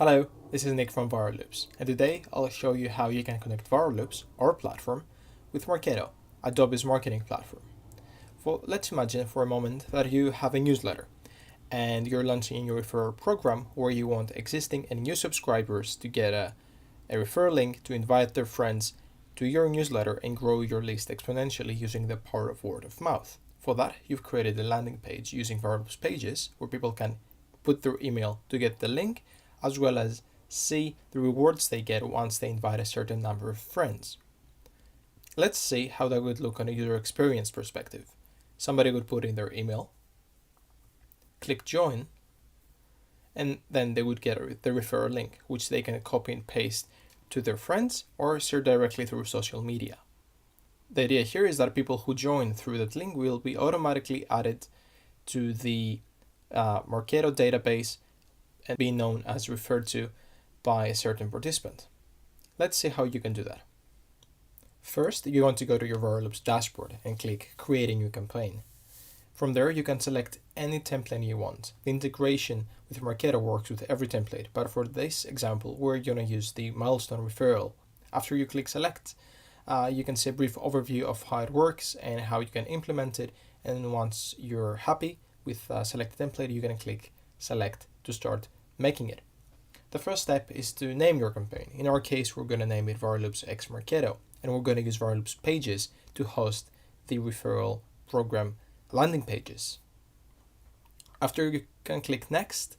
Hello, this is Nick from Viral Loops, and today I'll show you how you can connect Viral Loops, our platform, with Marketo, Adobe's marketing platform. Let's imagine for a moment that you have a newsletter, and you're launching your referral program where you want existing and new subscribers to get a referral link to invite their friends to your newsletter and grow your list exponentially using the power of word of mouth. For that, you've created a landing page using Viral Loops pages where people can put their email to get the link, as well as see the rewards they get once they invite a certain number of friends. Let's see how that would look on a user experience perspective. Somebody would put in their email, click join, and then they would get the referral link, which they can copy and paste to their friends or share directly through social media. The idea here is that people who join through that link will be automatically added to the Marketo database and be known as referred to by a certain participant. Let's see how you can do that. First, you want to go to your Viral Loops dashboard and click Create a New Campaign. From there, you can select any template you want. The integration with Marketo works with every template, but for this example, we're going to use the milestone referral. After you click Select, you can see a brief overview of how it works and how you can implement it. And once you're happy with select template, you can click Select to start making it. The first step is to name your campaign. In our case, we're going to name it Viral Loops X Marketo, and we're going to use Viral Loops pages to host the referral program landing pages. After you can click Next,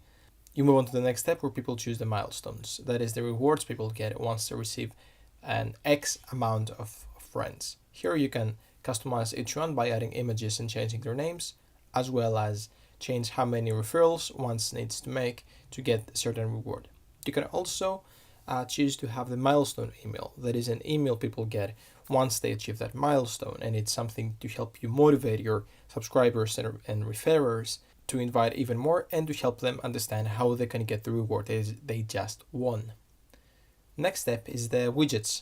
you move on to the next step where people choose the milestones. That is the rewards people get once they receive an X amount of friends. Here you can customize each one by adding images and changing their names, as well as change how many referrals one needs to make to get a certain reward. You can also choose to have the milestone email. That is an email people get once they achieve that milestone, and it's something to help you motivate your subscribers and referrers to invite even more and to help them understand how they can get the reward they just won. Next step is the widgets,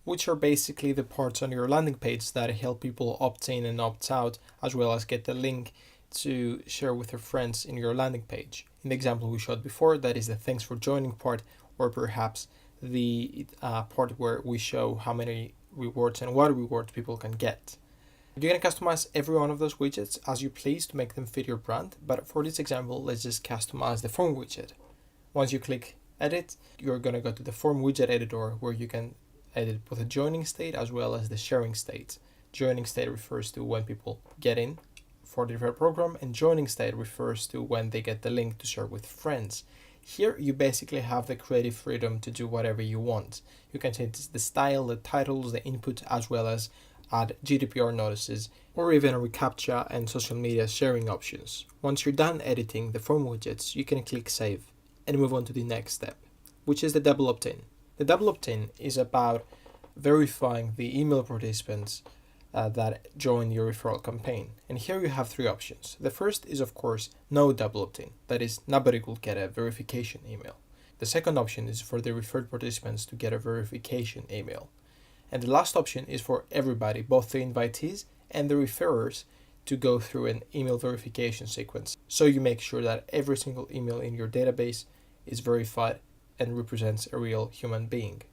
which are basically the parts on your landing page that help people opt in and opt out, as well as get the link to share with their friends in your landing page. In the example we showed before, that is the thanks for joining part, or perhaps the part where we show how many rewards and what rewards people can get. You can customize every one of those widgets as you please to make them fit your brand, but for this example, let's just customize the form widget. Once you click edit, you're going to go to the form widget editor where you can edit both the joining state as well as the sharing state. Joining state refers to when people get in for the referral program, and joining state refers to when they get the link to share with friends. Here you basically have the creative freedom to do whatever you want. You can change the style, the titles, the input, as well as add GDPR notices or even a reCAPTCHA and social media sharing options. Once you're done editing the form widgets, you can click save and move on to the next step, which is the double opt-in. The double opt-in is about verifying the email participants that join your referral campaign. And here you have three options. The first is, of course, no double opt-in. That is, nobody will get a verification email. The second option is for the referred participants to get a verification email. And the last option is for everybody, both the invitees and the referrers, to go through an email verification sequence. So you make sure that every single email in your database is verified and represents a real human being.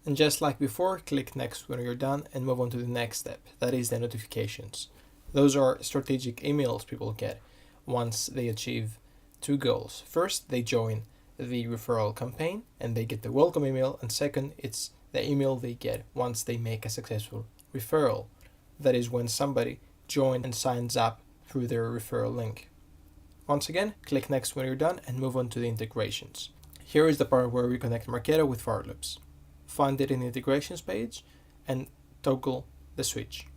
And just like before, click next when you're done and move on to the next step. That is the notifications. Those are strategic emails people get once they achieve two goals. First, they join the referral campaign and they get the welcome email. And second, it's the email they get once they make a successful referral. That is when somebody joins and signs up through their referral link. Once again, click next when you're done and move on to the integrations. Here is the part where we connect Marketo with Viral Loops. Find it in the integrations page and toggle the switch.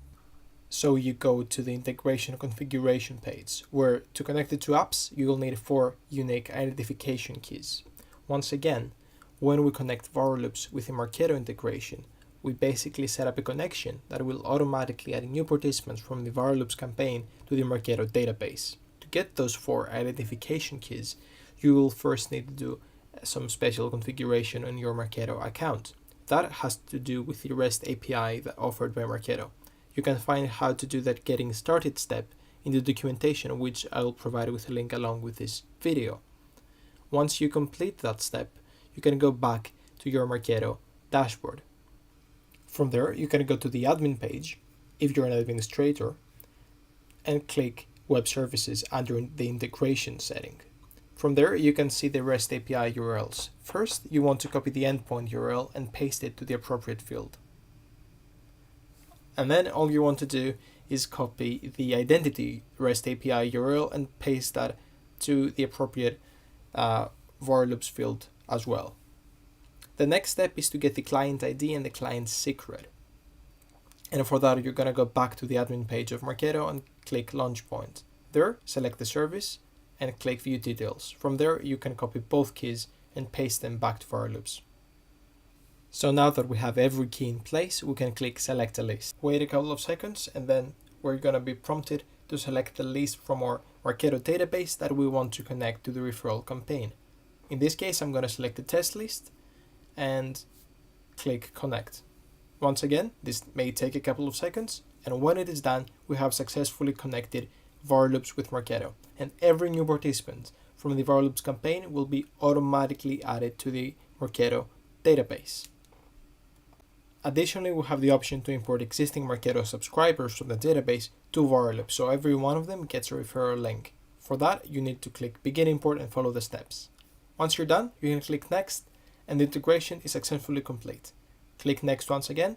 So you go to the integration configuration page, where to connect the two apps, you will need 4 unique identification keys. Once again, when we connect Viral Loops with the Marketo integration, we basically set up a connection that will automatically add new participants from the Viral Loops campaign to the Marketo database. To get those 4 identification keys, you will first need to do some special configuration on your Marketo account. That has to do with the REST API that offered by Marketo. You can find how to do that getting started step in the documentation, which I will provide with a link along with this video. Once you complete that step, you can go back to your Marketo dashboard. From there, you can go to the admin page if you're an administrator and click Web Services under the integration setting. From there, you can see the REST API URLs. First, you want to copy the endpoint URL and paste it to the appropriate field. And then all you want to do is copy the identity REST API URL and paste that to the appropriate varloops field as well. The next step is to get the client ID and the client secret. And for that, you're going to go back to the admin page of Marketo and click Launch Point. There, select the service and click View Details. From there, you can copy both keys and paste them back to varloops. So now that we have every key in place, we can click Select a List. Wait a couple of seconds and then we're going to be prompted to select the list from our Marketo database that we want to connect to the referral campaign. In this case, I'm going to select the test list and click Connect. Once again, this may take a couple of seconds, and when it is done, we have successfully connected varloops with Marketo, and every new participant from the varloops campaign will be automatically added to the Marketo database. Additionally, we have the option to import existing Marketo subscribers from the database to varloops, so every one of them gets a referral link. For that, you need to click Begin Import and follow the steps. Once you're done, you can click Next, and the integration is successfully complete. Click Next once again,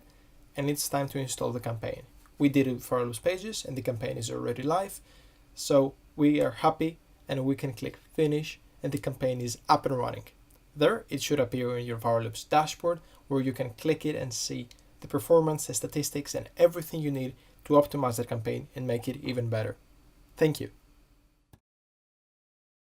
and it's time to install the campaign. We did it for varloops pages, and the campaign is already live, so we are happy, and we can click Finish, and the campaign is up and running. There, it should appear in your varloops dashboard, where you can click it and see the performance, the statistics, and everything you need to optimize that campaign and make it even better. Thank you.